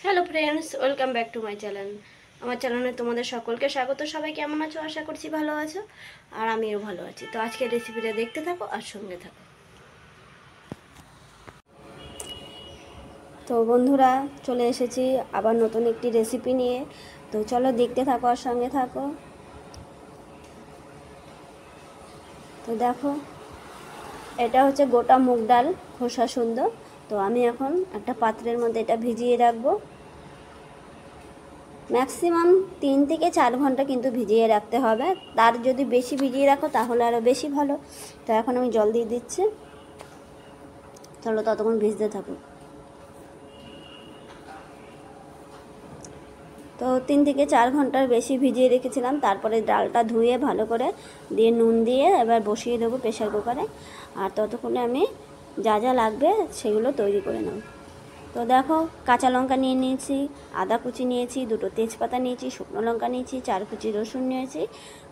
Hello friends, welcome back to my channel. আমার চ্যানেলে তোমাদের সকলকে স্বাগত। সবাই কেমন আছো? আশা করছি ভালো আছো, আর আমিও ভালো আছি। তো আজকের রেসিপিটা দেখতে থাকো আর সঙ্গে থাকো। তো বন্ধুরা, চলে এসেছি আবার নতুন একটি রেসিপি নিয়ে। তো চলো দেখতে থাকো আর সঙ্গে থাকো। তো দেখো, এটা হচ্ছে গোটা মুগ ডাল, খোসা সুন্দর। তো আমি এখন একটা পাত্রের মধ্যে এটা ভিজিয়ে রাখবো। ম্যাক্সিমাম 3 থেকে 4 ঘন্টা কিন্তু ভিজিয়ে রাখতে হবে। তার যদি বেশি ভিজিয়ে রাখো তাহলে আরও বেশি ভালো। তো এখন আমি জল দিয়ে দিচ্ছি, চলো ততক্ষণ ভিজতে থাকুক। তো 3 থেকে 4 ঘন্টার বেশি ভিজিয়ে রেখেছিলাম। তারপরে ডালটা ধুয়ে ভালো করে দিয়ে নুন দিয়ে এবার বসিয়ে দেবো প্রেশার কুকারে। আর ততক্ষণে আমি যা যা লাগবে সেগুলো তৈরি করে নেব। তো দেখো, কাঁচা লঙ্কা নিয়ে নিয়েছি, আদা কুচি নিয়েছি, 2টো তেজপাতা নিয়েছি, শুকনো লঙ্কা নিয়েছি, 4 কুচি রসুন নিয়েছি,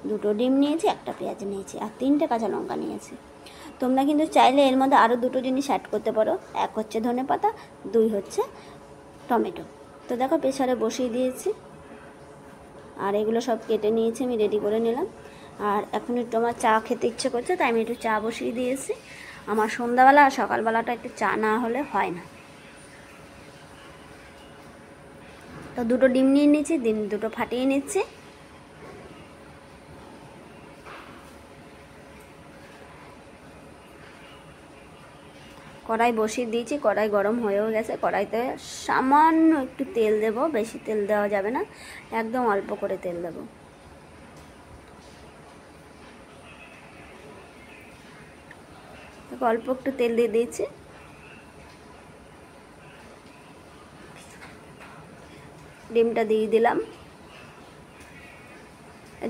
2টো ডিম নিয়েছি, একটা পেঁয়াজ নিয়েছি, আর 3টে কাঁচা লঙ্কা নিয়েছি। তোমরা কিন্তু চাইলে এর মধ্যে আরও 2টো জিনিস অ্যাড করতে পারো। 1 হচ্ছে ধনেপাতা, 2 হচ্ছে টমেটো। তো দেখো, প্রেসারে বসিয়ে দিয়েছি আর এগুলো সব কেটে নিয়েছি, আমি রেডি করে নিলাম। আর এখন একটু আমার চা খেতে ইচ্ছে করছে, তাই আমি একটু চা বসিয়ে দিয়েছি। আমার সন্ধ্যাবেলা আর সকালবেলাটা একটু চা না হলে হয় না। তো 2টো ডিম নিয়ে নিচ্ছি, ডিম 2টো ফাটিয়ে নিচ্ছি। কড়াই বসিয়ে দিয়েছি, কড়াই গরম হয়েও গেছে। কড়াইতে সামান্য একটু তেল দেব, বেশি তেল দেওয়া যাবে না, একদম অল্প করে তেল দেব। অল্প একটু তেল দিয়ে দিয়েছি। ডিমটা দিয়ে দিলাম।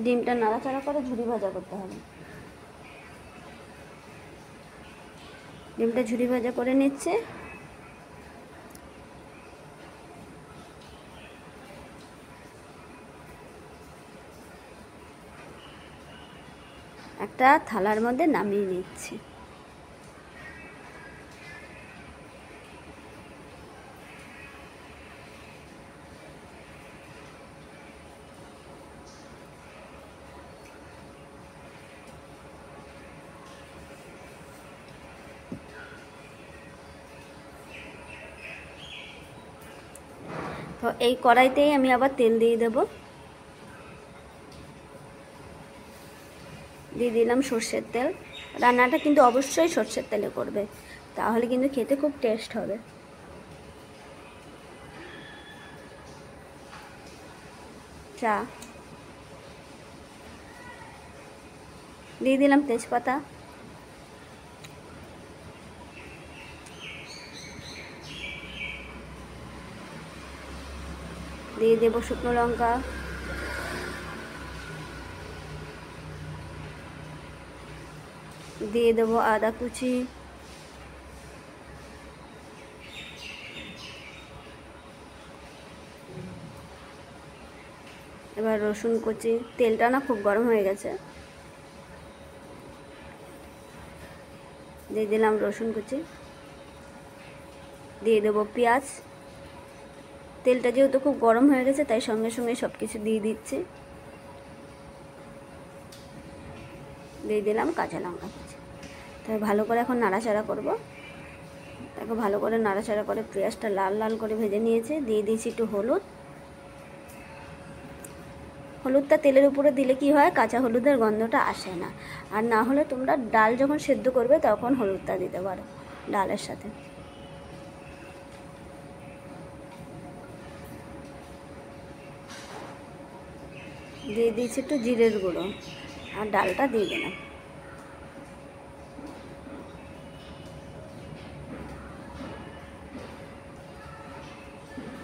ডিমটা নাড়াচাড়া করে ঝুরি ভাজা করতে হবে। ডিমটা ঝুরি ভাজা করে নিচ্ছে। একটা থালার মধ্যে নামিয়ে নিচ্ছি। তো এই কড়াইতেই আমি আবার তেল দিয়ে দেব। দিয়ে দিলাম সর্ষের তেল। রান্নাটা কিন্তু অবশ্যই সর্ষের তেলে করবে, তাহলে কিন্তু খেতে খুব টেস্ট হবে। চা দিয়ে দিলাম, তেজপাতা দিয়ে দেব, শুকনো লঙ্কা দিয়ে দেবো, আদা কুচি, এবার রসুন কুচি। তেলটা না খুব গরম হয়ে গেছে, দিয়ে দিলাম রসুন কুচি, দিয়ে দেবো পেঁয়াজ। তেলটা যেহেতু খুব গরম হয়ে গেছে তাই সঙ্গে সঙ্গে সব কিছু দিয়ে দিচ্ছি। দিয়ে দিলাম কাঁচা লঙ্কা কুচি। তাই ভালো করে এখন নাড়াচাড়া করব। দেখো, ভালো করে নাড়াচাড়া করে পেঁয়াজটা লাল লাল করে ভেজে নিয়েছে। দিয়ে দিয়েছি একটু হলুদ। হলুদটা তেলের উপরে দিলে কি হয়, কাঁচা হলুদের গন্ধটা আসে না। আর না হলে তোমরা ডাল যখন সেদ্ধ করবে তখন হলুদটা দিতে পারো ডালের সাথে। দিয়ে দিয়েছি একটু জিরের গুঁড়ো আর ডালটা দিয়ে দিলাম।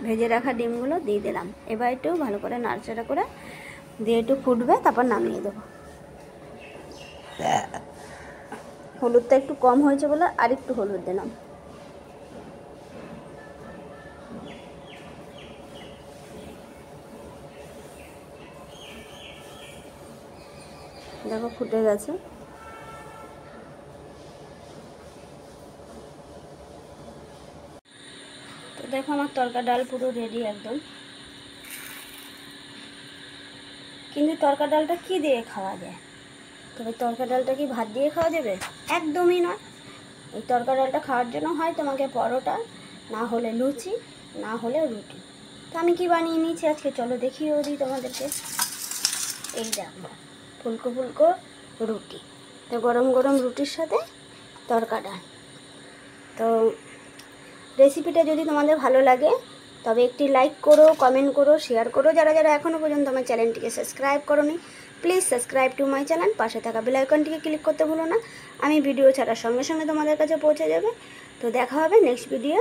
ভেজে রাখা ডিমগুলো দিয়ে দিলাম। এবার একটু ভালো করে নাড়াচাড়া করে দিয়ে একটু ফুটবে, তারপর নামিয়ে দেবো। হলুদটা একটু কম হয়েছে বলে আর একটু হলুদ দিলাম। দেখো, ফুটে গেছে। তো দেখো, দেখো আমার তরকা ডাল পুরো রেডি একদম। কিন্তু তরকা ডালটা কী দিয়ে খাওয়া যায়? তবে তরকা ডালটা কি ভাত দিয়ে খাওয়া যাবে? একদমই নয়। এই তরকা ডালটা খাওয়ার জন্য হয় তোমাকে পরোটা, না হলে লুচি, না হলে রুটি। তো আমি কি বানিয়ে নিয়েছি আজকে, চলো দেখিয়েও দিই তোমাদেরকে। এই দেখো ফুলকো ফুলকো রুটি, তো গরম গরম রুটির সাথে তরকা ডাল। তো রেসিপিটা যদি তোমাদের ভালো লাগে তবে একটি লাইক করো, কমেন্ট করো, শেয়ার করো। যারা যারা এখনও পর্যন্ত আমার চ্যানেলটিকে সাবস্ক্রাইব করোনি, please subscribe to my channel. পাশে থাকা বেল আইকনটিকে ক্লিক করতে ভুলো না, আমি ভিডিও ছাড়ার সঙ্গে সঙ্গে তোমাদের কাছে পৌঁছে যাবে। তো দেখা হবে নেক্সট ভিডিও।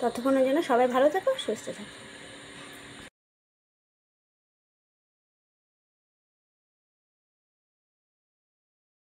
ততক্ষণের জন্য সবাই ভালো থাকো, সুস্থ থাকো।